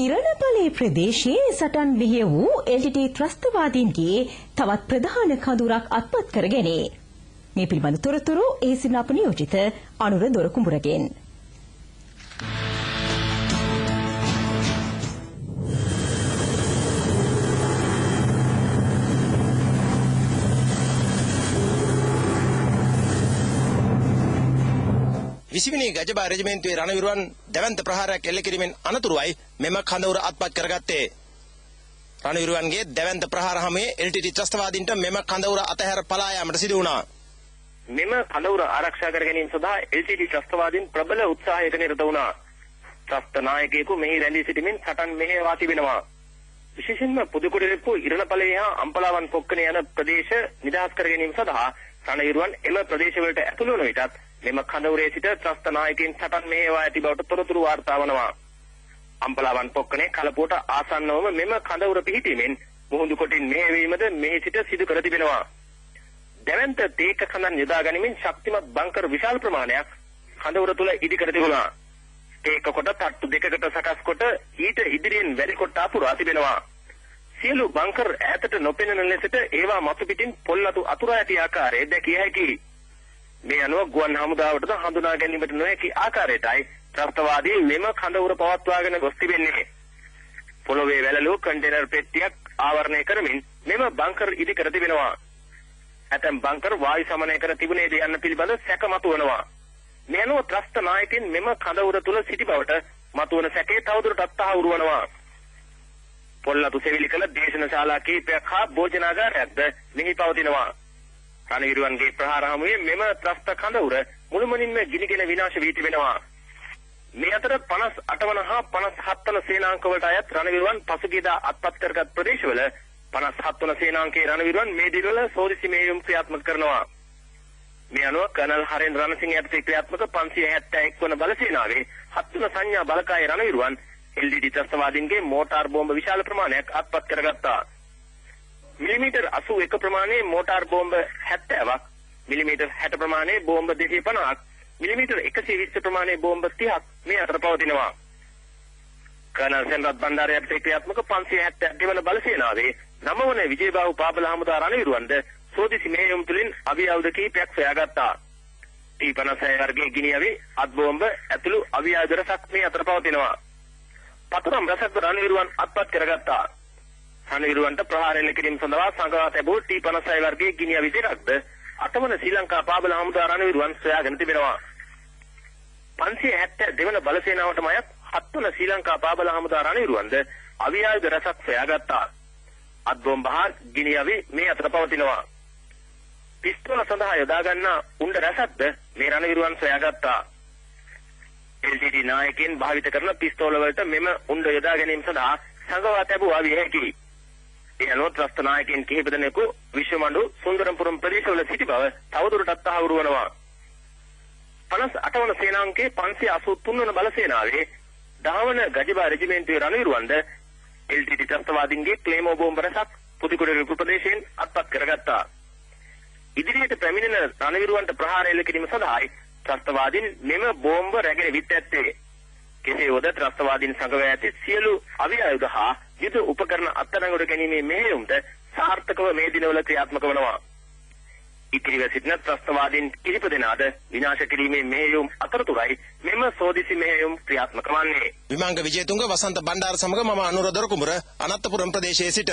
ඉරණපලේ ප්‍රදේශයේ සටන් විහිය වූ LTT ත්‍රස්තවාදීන්ගේ තවත් ප්‍රධාන කඳුරක් අත්පත් කරගෙනේ. මේ පිළිබඳ තොරතුරු ඒ සින අප නියෝජිත අනුර දොරකුඹුරගෙන්. විසිවිනි ගජබා රෙජිමෙන්තුවේ රණවිරුවන් දැවැන්ත ප්‍රහාරයක් එල්ල කිරීමෙන් අනතුරුවයි මෙම කඳවුර අත්පත් කරගත්තේ. රණවිරුවන්ගේ දැවැන්ත ප්‍රහාර හැමේ LTT ත්‍රස්තවාදීන්ට මෙම කඳවුර අතහැර පලා යාමට සිදු වුණා. මෙම කඳවුර ආරක්ෂා කර ගැනීම සඳහා LTT ත්‍රස්තවාදීන් ප්‍රබල උත්සාහයක නිරත වුණා. ත්‍රස්ත නායකයෙකු මෙහි රැඳී සිටමින් සටන් මෙහෙයවා තිබෙනවා. විශේෂයෙන්ම පුදුකුඩරෙප්පු ඉරණපලේ හා අම්පලාවන් පොක්කනේ යන ප්‍රදේශ නිදහස් කර ගැනීම සඳහා රණවිරුවන් එම ප්‍රදේශවලට ඇතුළු වන විටත් මෙම කඳවුරේ සිට ත්‍රස්ත නායකයින් සටන් මෙහෙයවා ඇති බවට තොරතුරු වාර්තා වනවා. අම්පලාවන් පොක්කනේ කලපුවට ආසන්නවම මෙම කඳවුර පිහිටීමෙන් මුහුදු කොටින් මෙහෙයවීමද මෙහි සිට සිදු කර තිබෙනවා. දැවැන්ත තේක කඳන් යොදා ගැනීමෙන් ශක්තිමත් බංකර් විශාල ප්‍රමාණයක් කඳවුර තුල ඉදි කර තිබුණා. තේක කොට තට්ටු දෙකකට සකස් කොට ඊට ඉදිරියෙන් වැඩි කොට අපුරා තිබෙනවා. සියලු බංකර් ඈතට නොපෙනෙන ලෙසට ඒවා මතු පිටින් පොල්ලතු අතුරා ඇති ආකාරය දැකිය හැකියි. මේ අනුව ගුවන් හමුදාවටද හඳුනා ගැනීමට නොහැකි ආකාරයටයි ත්‍රස්තවාදී මෙම කඳවුර පවත්වාගෙන ගොස් තිබෙන්නේ. පොළොවේ වැළලූ කන්ටේනර් පෙට්ටියක් ආවරණය කරමින් මෙම බංකර් ඉදි කර තිබෙනවා. ඇතැම් බංකර් වායු සමනය කර තිබුණේද යන්න පිළිබඳ සැක මතුවනවා. මේ අනුව ත්‍රස්ත නායකින් මෙම කඳවුර තුල සිටි බවට මතුවන සැකේ තවදුරටත් තහවුරු වනවා. පොල්ලතු සෙවිලි කළ දේශනශාලා කිහිපයක් හා භෝජනාගාරයක්ද මෙහි පවතිනවා. රණවිරුවන්ගේ ප්‍රහාර හමුවේ මෙම ත්‍රස්ත කඳවුර මුළුමනින්ම ගිනිගෙන විනාශ වී තිබෙනවා. මේ අතර 58 වන හා 57 වන සේනාංක වලට අයත් රණවිරුවන් පසුගියදා අත්පත් කරගත් ප්‍රදේශවල 57 වන සේනාංකයේ රණවිරුවන් මේ දිනවල සෝදිසි මෙහෙයුම් ක්‍රියාත්මක කරනවා. මේ අනුව කර්නල් හරෙන් රණසිංහ යටතේ ක්‍රියාත්මක 571 වන බලසේනාවේ 7 වන සංඥා බලකායේ රණවිරුවන් LTT ත්‍රස්තවාදීන්ගේ මෝටාර් බෝම්බ විශාල ප්‍රමාණයක් අත්පත් කරගත්තා. මිලිමීටර් 81 ප්‍රමාණයේ මෝටාර් බෝම්බ 70ක්, මිලිමීටර් 60 ප්‍රමාණයේ බෝම්බ 250ක්, මිලිමීටර් 120 ප්‍රමාණයේ බෝම්බ 30ක් මේ අතර පවතිනවා. කර්නල් සෙන්රත් බණ්ඩාරය යටතේ ක්‍රියාත්මක 572 වන බලසේනාවේ 9 වන විජේබාහු පාබල හමුදා රණවිරුවන්ද සෝදිසි මෙහෙයුම් තුලින් අවි ආයුධ කීපයක් සොයාගත්තා. T56 වර්ගයේ ගිනියවි අත් බෝම්බ ඇතුළු අවි ආයුධ රසක් මේ අතර පවතිනවා. පතරම් රසක් රණවිරුවන් අත්පත් කරගත්තා. රණවිරුවන්ට ප්‍රහාර එල්ල කිරීම සඳහා සංගවා තිබූ T56 වර්ගයේ ගිනියවි දෙකක්ද 8 වන ශ්‍රී ලංකා පාබල හමුදා රණවිරුවන් සොයාගෙන තිබෙනවා. 572 වන බලසේනාවටම අයත් 7 වන ශ්‍රී ලංකා පාබල හමුදා රණවිරුවන්ද අවි ආයුධ රසක් සොයාගත්තා. අත් බෝම්බ හා ගිනියවි මේ අතර පවතිනවා. පිස්තෝල සඳහා යොදා ගන්නා උණ්ඩ රසක්ද මේ රණවිරුවන් සොයාගත්තා. LTT නායකයන් භාවිත කරන පිස්තෝල වලට මෙම උණ්ඩ යොදා ගැනීම සඳහා සංගවා තිබූ අවි හැකියි. ඒ අනුව ත්‍රස්ත නායකයන් කිහිප දෙනෙකු විශ්වමඬු සුන්දරම්පුරම් ප්‍රදේශවල සිටි බව තවදුරටත් තහවුරු වනවා. 58 වන සේනාංකයේ 583 වන බලසේනාවේ 10 වන ගජබා රෙජිමෙන්තුවේ රණවිරුවන්ද LTT ත්‍රස්තවාදීන්ගේ ක්ලේමෝ බෝම්බ රසක් පුදුකුඩරෙප්පු ප්‍රදේශයෙන් අත්පත් කරගත්තා. ඉදිරියට පැමිණෙන රණවිරුවන්ට ප්‍රහාර එල්ල කිරීම සඳහායි ත්‍රස්තවාදීන් මෙම බෝම්බ රැගෙන විත් ඇත්තේ. කෙසේ වුවද ත්‍රස්තවාදීන් සංගවා ඇති සියලු අවි ආයුධ හා යුද උපකරණ අත්අඩංගුවට ගැනීමේ මෙහෙයුම්ද සාර්ථකව මේ දිනවල ක්‍රියාත්මක වනවා. ඉතිරිව සිටින ත්‍රස්තවාදීන් කිහිප දෙනාද විනාශ කිරීමේ මෙහෙයුම් අතරතුරයි මෙම සෝදිසි මෙහෙයුම් ක්‍රියාත්මක වන්නේ. විමංග විජේතුංග වසන්ත බණ්ඩාර සමග මම අනුර දොරකුඹුර අනත්තපුරම් ප්‍රදේශයේ සිට